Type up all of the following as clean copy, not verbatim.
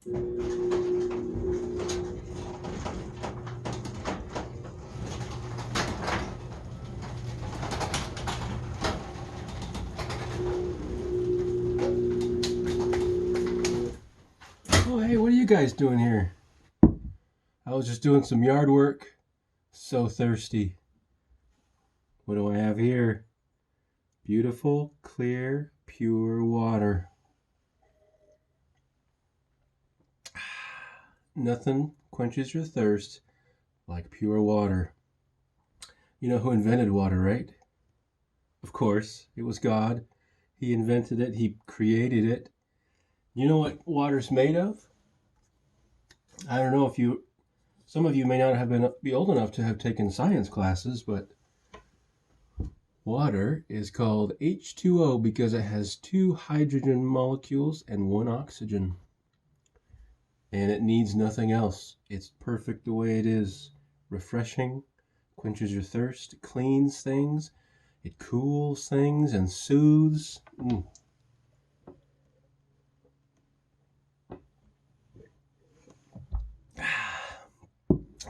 Oh, hey, what are you guys doing here? I was just doing some yard work. So thirsty. What do I have here? Beautiful, clear, pure water. Nothing quenches your thirst like pure water. You know who invented water, right? Of course, it was God. He invented it, He created it. You know what water's made of? I don't know if you, some of you may not have be old enough to have taken science classes, but water is called H2O because it has two hydrogen molecules and one oxygen. And it needs nothing else. It's perfect the way it is. Refreshing, quenches your thirst, cleans things, it cools things and soothes.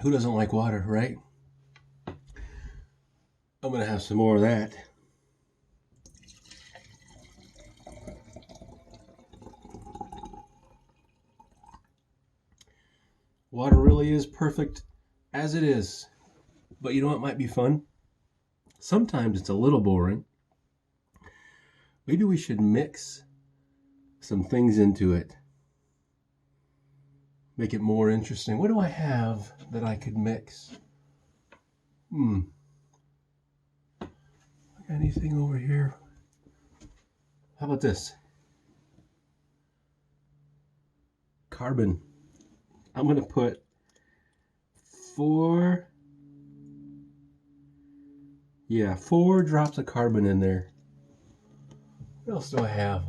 Who doesn't like water, right? I'm going to have some more of that. Water really is perfect as it is. But you know what might be fun? Sometimes it's a little boring. Maybe we should mix some things into it. Make it more interesting. What do I have that I could mix? Anything over here? How about this? Carbon. I'm going to put four drops of carbon in there. What else do I have?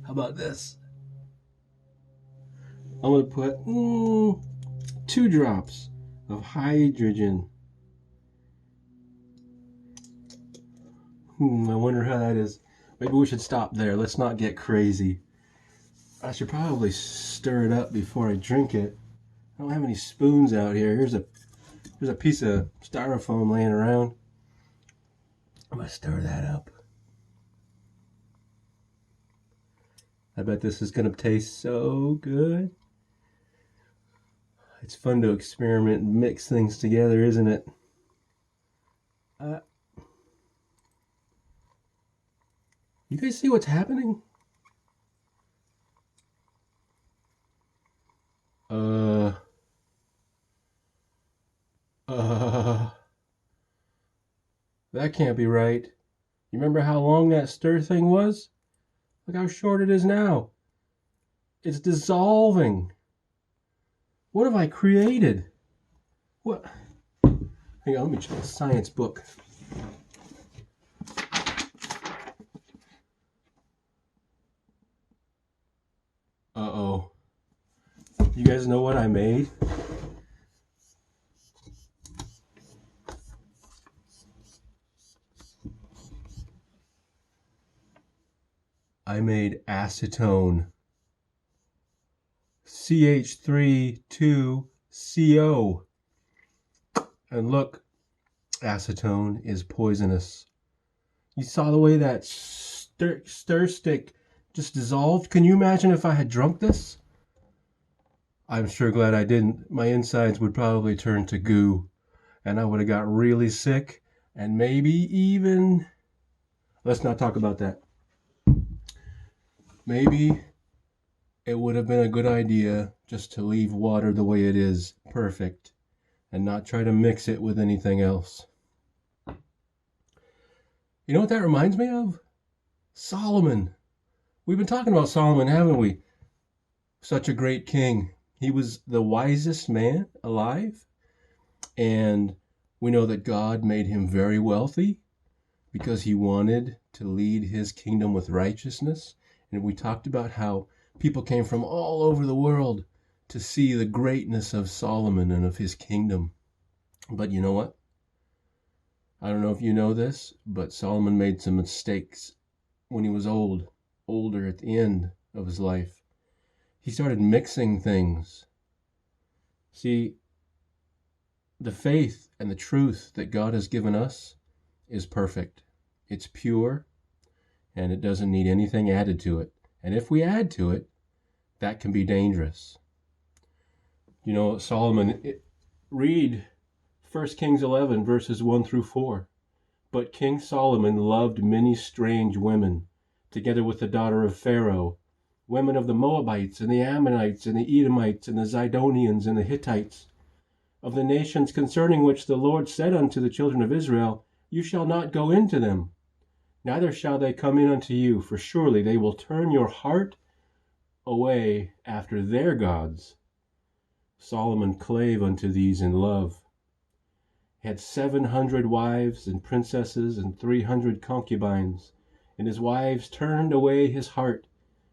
How about this? I'm going to put 2 drops of hydrogen. I wonder how that is. Maybe we should stop there. Let's not get crazy. I should probably stir it up before I drink it. I don't have any spoons out here. Here's a piece of styrofoam laying around. I'm going to stir that up. I bet this is going to taste so good. It's fun to experiment and mix things together, isn't it? You guys see what's happening? Uh, that can't be right. You remember how long that stir thing was? Look how short it is now. It's dissolving. What have I created? What? Hang on, let me check the science book. Uh-oh. You guys know what I made? I made acetone. CH3 2CO. And look, acetone is poisonous. You saw the way that stir stick just dissolved? Can you imagine if I had drunk this? I'm sure glad I didn't. My insides would probably turn to goo, and I would have got really sick, and maybe even. Let's not talk about that. Maybe it would have been a good idea just to leave water the way it is, perfect, and not try to mix it with anything else. You know what that reminds me of? Solomon. We've been talking about Solomon, haven't we? Such a great king. He was the wisest man alive, and we know that God made him very wealthy because he wanted to lead his kingdom with righteousness. And we talked about how people came from all over the world to see the greatness of Solomon and of his kingdom. But you know what? I don't know if you know this, but Solomon made some mistakes when he was older at the end of his life. He started mixing things. See, the faith and the truth that God has given us is perfect. It's pure, and it doesn't need anything added to it. And if we add to it, that can be dangerous. You know, Solomon, read 1 Kings 11, verses 1 through 4. But King Solomon loved many strange women, together with the daughter of Pharaoh, women of the Moabites and the Ammonites and the Edomites and the Zidonians and the Hittites, of the nations concerning which the Lord said unto the children of Israel, You shall not go into them, neither shall they come in unto you, for surely they will turn your heart away after their gods. Solomon clave unto these in love. He had 700 wives and princesses and 300 concubines, and his wives turned away his heart.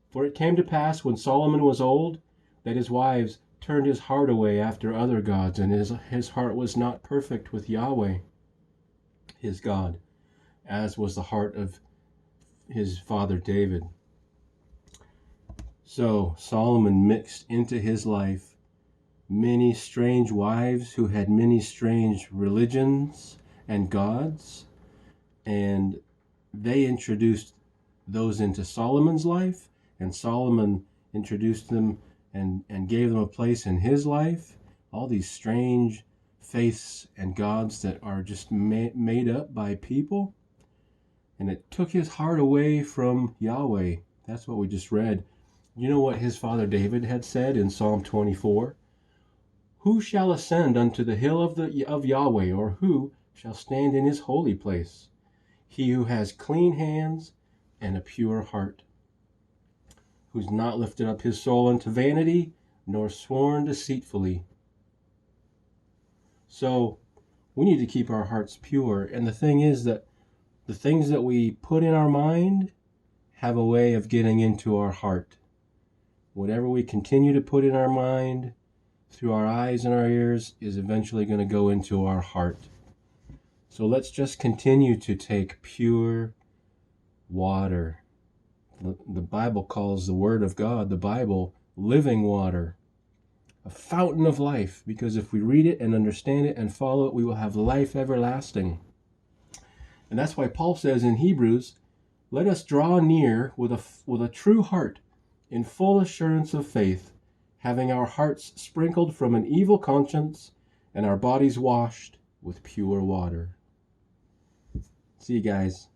For it came to pass, when Solomon was old, that his wives turned his heart away after other gods, and his heart was not perfect with Yahweh, his God, as was the heart of his father David. So Solomon mixed into his life many strange wives who had many strange religions and gods, and they introduced those into Solomon's life, and Solomon introduced them and gave them a place in his life. All these strange faiths and gods that are just made up by people, and it took his heart away from Yahweh. That's what we just read. You know what his father David had said in Psalm 24? Who shall ascend unto the hill of Yahweh, or who shall stand in his holy place? He who has clean hands and a pure heart, who's not lifted up his soul unto vanity, nor sworn deceitfully. So we need to keep our hearts pure. And the thing is that the things that we put in our mind have a way of getting into our heart. Whatever we continue to put in our mind through our eyes and our ears is eventually going to go into our heart. So let's just continue to take pure water. The Bible calls the Word of God, the Bible, living water, a fountain of life, because if we read it and understand it and follow it, we will have life everlasting. And that's why Paul says in Hebrews, let us draw near with a true heart, in full assurance of faith, having our hearts sprinkled from an evil conscience and our bodies washed with pure water. See you guys.